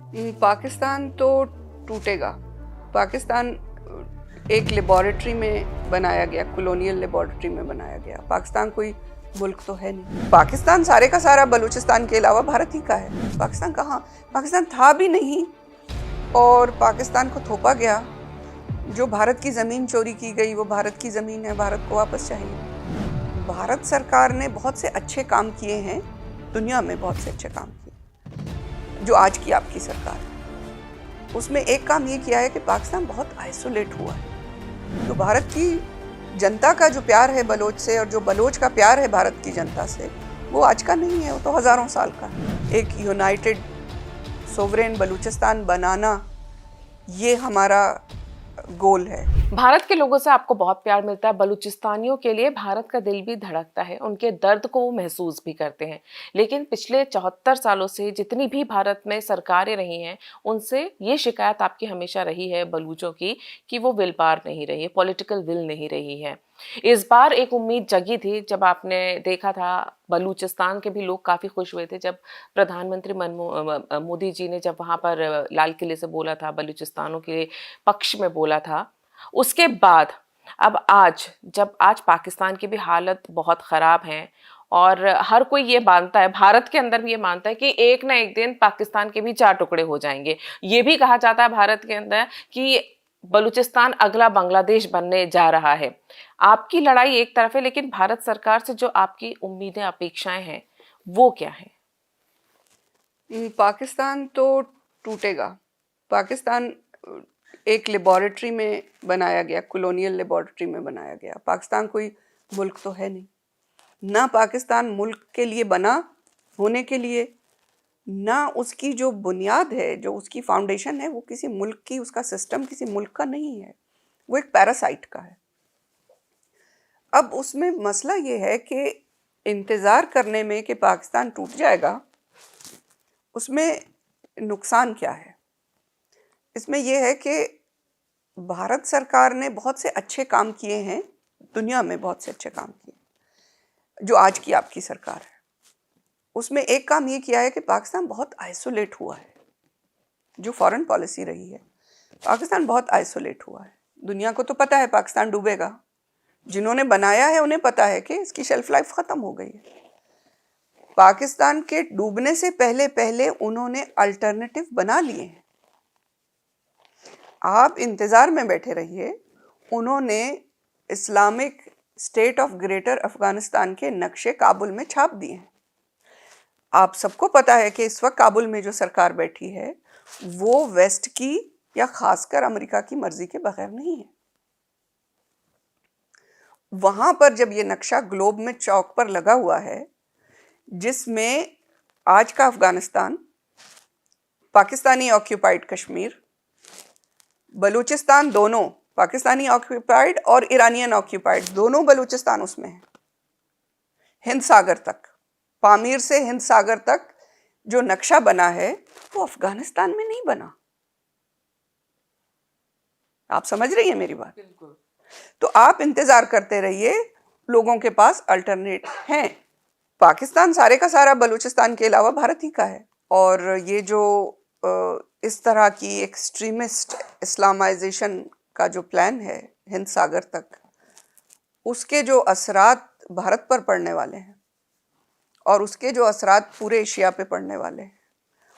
पाकिस्तान तो टूटेगा। पाकिस्तान एक लेबॉरेटरी में बनाया गया, कॉलोनियल लेबॉरेटरी में बनाया गया। पाकिस्तान कोई मुल्क तो है नहीं। पाकिस्तान सारे का सारा बलूचिस्तान के अलावा भारत ही का है। पाकिस्तान कहाँ? पाकिस्तान था भी नहीं और पाकिस्तान को थोपा गया। जो भारत की ज़मीन चोरी की गई वो भारत की ज़मीन है, भारत को वापस चाहिए। भारत सरकार ने बहुत से अच्छे काम किए हैं, दुनिया में बहुत से अच्छे काम किए जो आज की आपकी सरकार है। उसमें एक काम ये किया है कि पाकिस्तान बहुत आइसोलेट हुआ है। तो भारत की जनता का जो प्यार है बलोच से और जो बलोच का प्यार है भारत की जनता से, वो आज का नहीं है, वो तो हज़ारों साल का है। एक यूनाइटेड सोवरेन बलूचिस्तान बनाना ये हमारा गोल है। भारत के लोगों से आपको बहुत प्यार मिलता है। बलूचिस्तानियों के लिए भारत का दिल भी धड़कता है, उनके दर्द को वो महसूस भी करते हैं। लेकिन पिछले 74 सालों से जितनी भी भारत में सरकारें रही हैं, उनसे ये शिकायत आपकी हमेशा रही है बलूचों की कि वो विल पावर नहीं रही है, पॉलिटिकल विल नहीं रही है। इस बार एक उम्मीद जगी थी जब आपने देखा था, बलूचिस्तान के भी लोग काफ़ी खुश हुए थे जब प्रधानमंत्री मोदी जी ने जब वहाँ पर लाल किले से बोला था, बलूचिस्तानों के पक्ष में बोला था। उसके बाद अब आज पाकिस्तान की भी हालत बहुत ख़राब है और हर कोई ये मानता है, भारत के अंदर भी ये मानता है कि एक ना एक दिन पाकिस्तान के भी 4 टुकड़े हो जाएंगे। ये भी कहा जाता है भारत के अंदर कि बलूचिस्तान अगला बांग्लादेश बनने जा रहा है। आपकी लड़ाई एक तरफ है, लेकिन भारत सरकार से जो आपकी उम्मीदें अपेक्षाएं हैं वो क्या है? पाकिस्तान तो टूटेगा। पाकिस्तान एक लेबॉरेटरी में बनाया गया, कॉलोनियल लेबॉरेटरी में बनाया गया। पाकिस्तान कोई मुल्क तो है नहीं। ना पाकिस्तान मुल्क के लिए बना होने के लिए, ना उसकी जो बुनियाद है, जो उसकी फाउंडेशन है, वो किसी मुल्क की, उसका सिस्टम किसी मुल्क का नहीं है, वो एक पैरासाइट का है। अब उसमें मसला ये है कि इंतज़ार करने में कि पाकिस्तान टूट जाएगा, उसमें नुकसान क्या है? इसमें यह है कि भारत सरकार ने बहुत से अच्छे काम किए हैं, दुनिया में बहुत से अच्छे काम किए जो आज की आपकी सरकार है। उसमें एक काम ये किया है कि पाकिस्तान बहुत आइसोलेट हुआ है। जो फॉरेन पॉलिसी रही है, पाकिस्तान बहुत आइसोलेट हुआ है। दुनिया को तो पता है पाकिस्तान डूबेगा। जिन्होंने बनाया है उन्हें पता है कि इसकी शेल्फ लाइफ ख़त्म हो गई है। पाकिस्तान के डूबने से पहले पहले उन्होंने अल्टरनेटिव बना लिए हैं। आप इंतज़ार में बैठे रहिए। उन्होंने Islamic state of greater Afghanistan के नक्शे काबुल में छाप दिए हैं। आप सबको पता है कि इस वक्त काबुल में जो सरकार बैठी है वो वेस्ट की या ख़ासकर अमेरिका की मर्ज़ी के बगैर नहीं है। वहाँ पर जब ये नक्शा ग्लोब में चौक पर लगा हुआ है, जिसमें आज का अफ़गानिस्तान, पाकिस्तानी ऑक्यूपाइड कश्मीर, बलूचिस्तान, दोनों पाकिस्तानी ऑक्यूपाइड और ईरानियन ऑक्यूपाइड, दोनों बलूचिस्तान उसमें है। हिंद सागर तक, पामीर से हिंद सागर तक जो नक्शा बना है वो अफगानिस्तान में नहीं बना। आप समझ रही हैं मेरी बात? बिल्कुल। तो आप इंतजार करते रहिए, लोगों के पास अल्टरनेट हैं। पाकिस्तान सारे का सारा बलूचिस्तान के अलावा भारत ही का है। और ये जो इस तरह की एक्सट्रीमिस्ट इस्लामाइजेशन का जो प्लान है हिंद सागर तक, उसके जो असरात भारत पर पड़ने वाले हैं और उसके जो असरात पूरे एशिया पे पड़ने वाले हैं,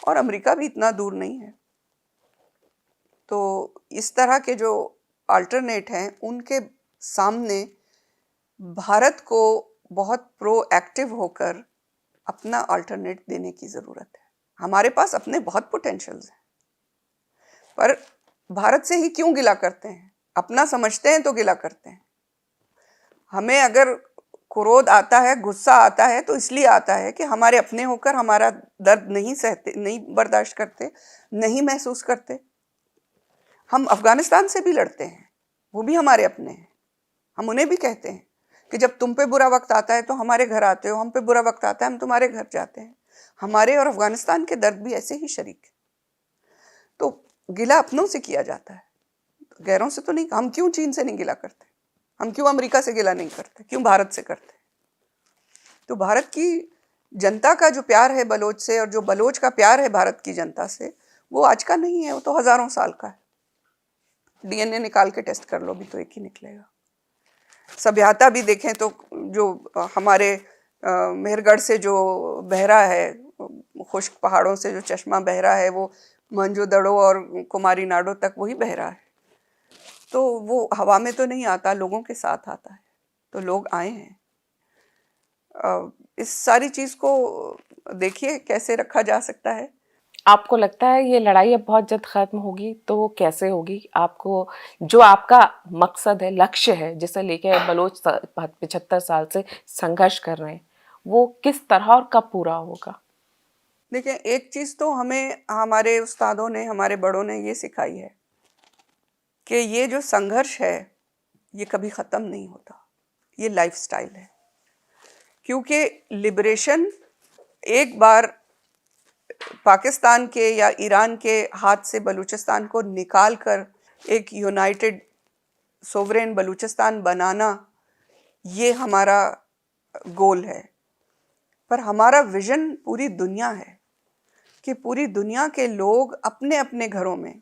और अमेरिका भी इतना दूर नहीं है। तो इस तरह के जो अल्टरनेट हैं उनके सामने भारत को बहुत प्रोएक्टिव होकर अपना अल्टरनेट देने की ज़रूरत है। हमारे पास अपने बहुत पोटेंशियल्स हैं, पर भारत से ही क्यों गिला करते हैं? अपना समझते हैं तो गिला करते हैं। हमें अगर क्रोध आता है, गुस्सा आता है, तो इसलिए आता है कि हमारे अपने होकर हमारा दर्द नहीं सहते, नहीं बर्दाश्त करते, नहीं महसूस करते। हम अफगानिस्तान से भी लड़ते हैं, वो भी हमारे अपने हैं। हम उन्हें भी कहते हैं कि जब तुम पे बुरा वक्त आता है तो हमारे घर आते हो, हम पे बुरा वक्त आता है हम तुम्हारे घर जाते हैं। हमारे और अफगानिस्तान के दर्द भी ऐसे ही शरीक है। तो गिला अपनों से किया जाता है, गैरों से तो नहीं। हम क्यों चीन से नहीं गिला करते? हम क्यों अमेरिका से गिला नहीं करते? क्यों भारत से करते? तो भारत की जनता का जो प्यार है बलोच से और जो बलोच का प्यार है भारत की जनता से, वो आज का नहीं है, वो तो हजारों साल का है। डीएनए निकाल के टेस्ट कर लो भी तो एक ही निकलेगा। सभ्यता भी देखें तो जो हमारे मेहरगढ़ से जो बह रहा है, खुश्क पहाड़ों से जो चश्मा बह रहा है, वो मोहनजोदड़ो और कुमारी नाडो तक वही बह रहा है। तो वो हवा में तो नहीं आता, लोगों के साथ आता है। तो लोग आए हैं। इस सारी चीज को देखिए कैसे रखा जा सकता है। आपको लगता है ये लड़ाई अब बहुत जल्द खत्म होगी तो वो कैसे होगी? आपको जो आपका मकसद है, लक्ष्य है, जिसे लेके बलोच 75 साल से संघर्ष कर रहे हैं, वो किस तरह और कब पूरा होगा? देखिए, एक चीज तो हमें हमारे उस्तादों ने, हमारे बड़ों ने ये सिखाई है कि ये जो संघर्ष है ये कभी खत्म नहीं होता, ये लाइफस्टाइल है। क्योंकि लिबरेशन एक बार पाकिस्तान के या ईरान के हाथ से बलूचिस्तान को निकाल कर एक यूनाइटेड सोवरेन बलूचिस्तान बनाना, ये हमारा गोल है। पर हमारा विजन पूरी दुनिया है कि पूरी दुनिया के लोग अपने अपने घरों में,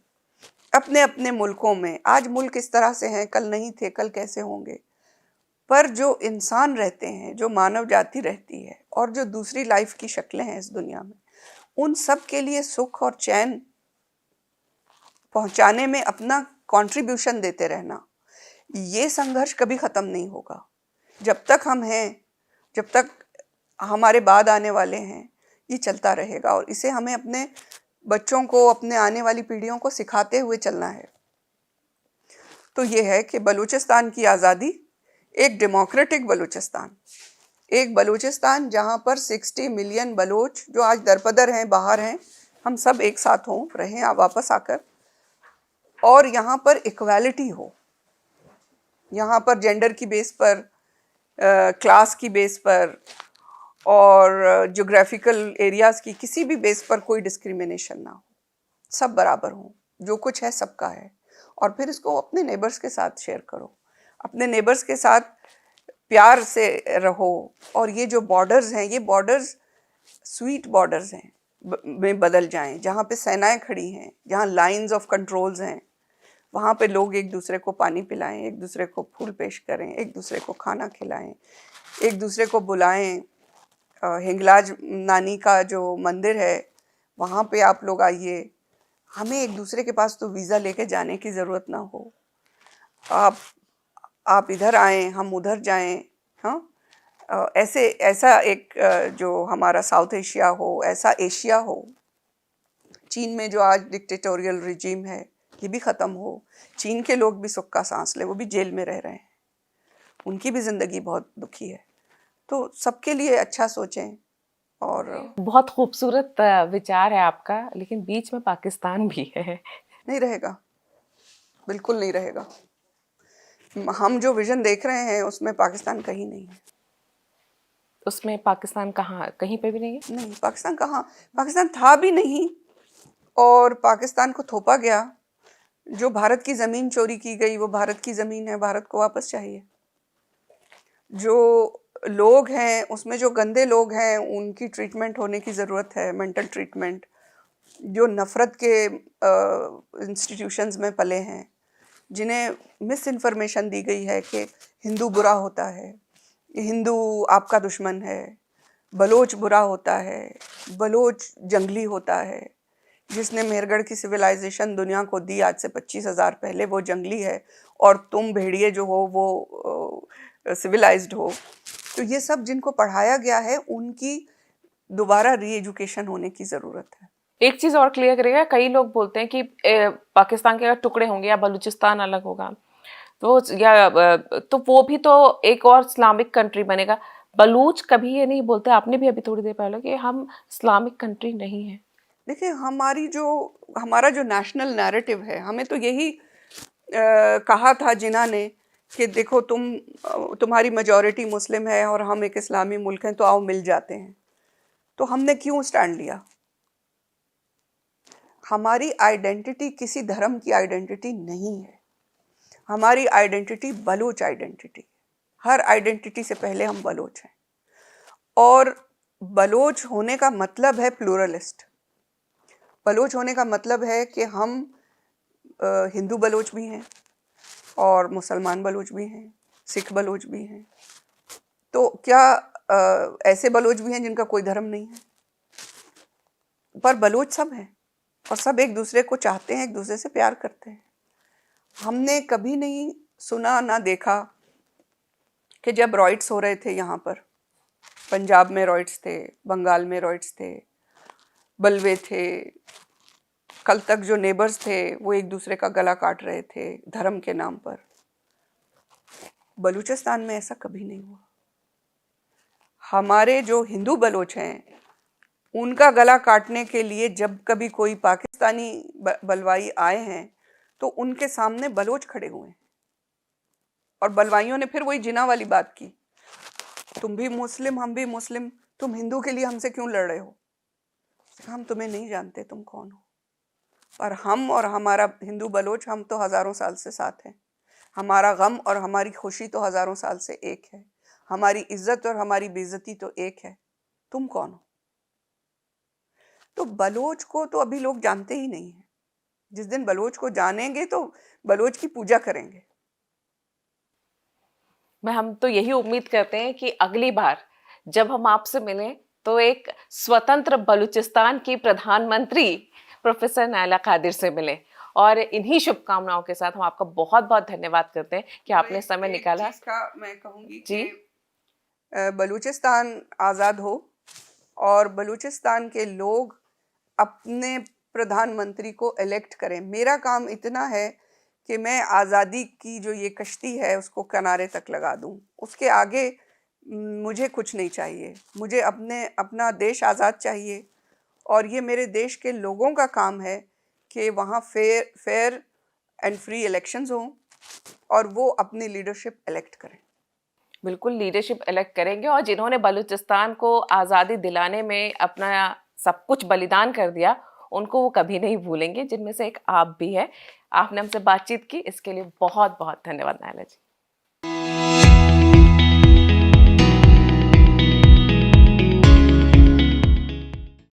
अपने अपने मुल्कों में, आज मुल्क इस तरह से हैं, कल नहीं थे, कल कैसे होंगे, पर जो इंसान रहते हैं, जो मानव जाति रहती है और जो दूसरी लाइफ की शक्लें हैं इस दुनिया में, उन सब के लिए सुख और चैन पहुंचाने में अपना कंट्रीब्यूशन देते रहना, ये संघर्ष कभी खत्म नहीं होगा। जब तक हम हैं, जब तक हमारे बाद आने वाले हैं, ये चलता रहेगा। और इसे हमें अपने बच्चों को, अपने आने वाली पीढ़ियों को सिखाते हुए चलना है। तो ये है कि बलूचिस्तान की आज़ादी, एक डेमोक्रेटिक बलूचिस्तान, एक बलूचिस्तान जहाँ पर 60 मिलियन बलोच जो आज दरपदर हैं, बाहर हैं, हम सब एक साथ हों, रहें वापस आकर, और यहाँ पर इक्वालिटी हो। यहाँ पर जेंडर की बेस पर, क्लास की बेस पर और ज्योग्राफिकल एरियाज़ की किसी भी बेस पर कोई डिस्क्रिमिनेशन ना हो, सब बराबर हों, जो कुछ है सबका है। और फिर इसको अपने नेबर्स के साथ शेयर करो, अपने नेबर्स के साथ प्यार से रहो। और ये जो बॉर्डर्स हैं, ये बॉर्डर्स स्वीट बॉर्डर्स हैं, में बदल जाएं, जहाँ पे सेनाएं खड़ी हैं, जहाँ लाइंस ऑफ कंट्रोल्स हैं, वहाँ पे लोग एक दूसरे को पानी पिलाएं, एक दूसरे को फूल पेश करें, एक दूसरे को खाना खिलाएं, एक दूसरे को बुलाएं। हिंगलाज नानी का जो मंदिर है, वहाँ पे आप लोग आइए। हमें एक दूसरे के पास तो वीज़ा लेके जाने की ज़रूरत ना हो। आप इधर आएँ, हम उधर जाएं। हाँ, ऐसा एक जो हमारा साउथ एशिया हो, ऐसा एशिया हो। चीन में जो आज डिक्टेटोरियल रिजीम है, ये भी ख़त्म हो। चीन के लोग भी सुख का सांस ले, वो भी जेल में रह रहे हैं, उनकी भी ज़िंदगी बहुत दुखी है। तो सबके लिए अच्छा सोचें। और बहुत खूबसूरत विचार है आपका, लेकिन बीच में पाकिस्तान भी है। नहीं रहेगा, बिल्कुल नहीं रहेगा। हम जो विजन देख रहे हैं उसमें पाकिस्तान कहीं नहीं है। उसमें पाकिस्तान कहाँ? कहीं पे भी नहीं है? नहीं, पाकिस्तान कहाँ, पाकिस्तान था भी नहीं और पाकिस्तान को थोपा गया। जो भारत की ज़मीन चोरी की गई, वो भारत की ज़मीन है, भारत को वापस चाहिए। जो लोग हैं उसमें, जो गंदे लोग हैं, उनकी ट्रीटमेंट होने की ज़रूरत है, मेंटल ट्रीटमेंट। जो नफ़रत के इंस्टीट्यूशंस में पले हैं, जिन्हें मिस इन्फॉर्मेशन दी गई है कि हिंदू बुरा होता है, हिंदू आपका दुश्मन है, बलोच बुरा होता है, बलोच जंगली होता है। जिसने मेहरगढ़ की सिविलाइजेशन दुनिया को दी आज से 25,000 पहले, वो जंगली है, और तुम भेड़िए जो हो वो सिविलाइज्ड हो। तो ये सब जिनको पढ़ाया गया है, उनकी दोबारा री एजुकेशन होने की ज़रूरत है। एक चीज और क्लियर करेगा, कई लोग बोलते हैं कि पाकिस्तान के अगर टुकड़े होंगे या बलूचिस्तान अलग होगा तो तो वो भी तो एक और इस्लामिक कंट्री बनेगा। बलूच कभी ये नहीं बोलते, आपने भी अभी थोड़ी देर पहले, कि हम इस्लामिक कंट्री नहीं है। देखिए, हमारा जो नेशनल नैरेटिव है, हमें तो यही कहा था जिन्ना ने कि देखो तुम्हारी मेजॉरिटी मुस्लिम है और हम एक इस्लामी मुल्क हैं, तो आओ मिल जाते हैं। तो हमने क्यों स्टैंड लिया? हमारी आइडेंटिटी किसी धर्म की आइडेंटिटी नहीं है। हमारी आइडेंटिटी बलूच आइडेंटिटी। हर आइडेंटिटी से पहले हम बलोच हैं। और बलोच होने का मतलब है प्लूरलिस्ट। बलोच होने का मतलब है कि हम हिंदू बलोच भी हैं और मुसलमान बलोच भी हैं, सिख बलोच भी हैं। तो क्या ऐसे बलोच भी हैं जिनका कोई धर्म नहीं है? पर बलोच सब हैं और सब एक दूसरे को चाहते हैं, एक दूसरे से प्यार करते हैं। हमने कभी नहीं सुना ना देखा कि जब रॉइट्स हो रहे थे यहाँ पर, पंजाब में रॉइट्स थे, बंगाल में रॉइट्स थे, बलवे थे, कल तक जो नेबर्स थे वो एक दूसरे का गला काट रहे थे धर्म के नाम पर। बलूचिस्तान में ऐसा कभी नहीं हुआ। हमारे जो हिंदू बलोच हैं उनका गला काटने के लिए जब कभी कोई पाकिस्तानी बलवाई आए हैं तो उनके सामने बलोच खड़े हुए हैं और बलवाइयों ने फिर वही जिना वाली बात की, तुम भी मुस्लिम हम भी मुस्लिम, तुम हिंदू के लिए हमसे क्यों लड़ रहे हो? हम तुम्हें नहीं जानते तुम कौन हो, पर हम और हमारा हिंदू बलोच हम तो हजारों साल से साथ हैं। हमारा गम और हमारी खुशी तो हजारों साल से एक है, हमारी इज्जत और हमारी बेइज्जती तो एक है। तुम कौन हो? तो बलोच को तो अभी लोग जानते ही नहीं है। जिस दिन बलोच को जानेंगे तो बलोच की पूजा करेंगे। हम तो यही उम्मीद करते हैं कि अगली बार जब हम आपसे मिलें तो एक स्वतंत्र बलूचिस्तान की प्रधानमंत्री प्रोफेसर नायला कादिर से मिलें। और इन्हीं शुभकामनाओं के साथ हम आपका बहुत बहुत धन्यवाद करते हैं कि आपने समय निकाला। एक चीज का मैं कहूंगी जी, कि बलूचिस्तान आज़ाद हो और बलूचिस्तान के लोग अपने प्रधानमंत्री को इलेक्ट करें। मेरा काम इतना है कि मैं आज़ादी की जो ये कश्ती है उसको किनारे तक लगा दूं, उसके आगे मुझे कुछ नहीं चाहिए। मुझे अपना देश आज़ाद चाहिए और ये मेरे देश के लोगों का काम है कि वहाँ फेयर एंड फ्री इलेक्शंस हों और वो अपनी लीडरशिप इलेक्ट करें। बिल्कुल लीडरशिप इलेक्ट करेंगे। और जिन्होंने बलूचिस्तान को आज़ादी दिलाने में अपना सब कुछ बलिदान कर दिया उनको वो कभी नहीं भूलेंगे, जिनमें से एक आप भी है। आपने हमसे बातचीत की इसके लिए बहुत बहुत धन्यवाद नायला जी।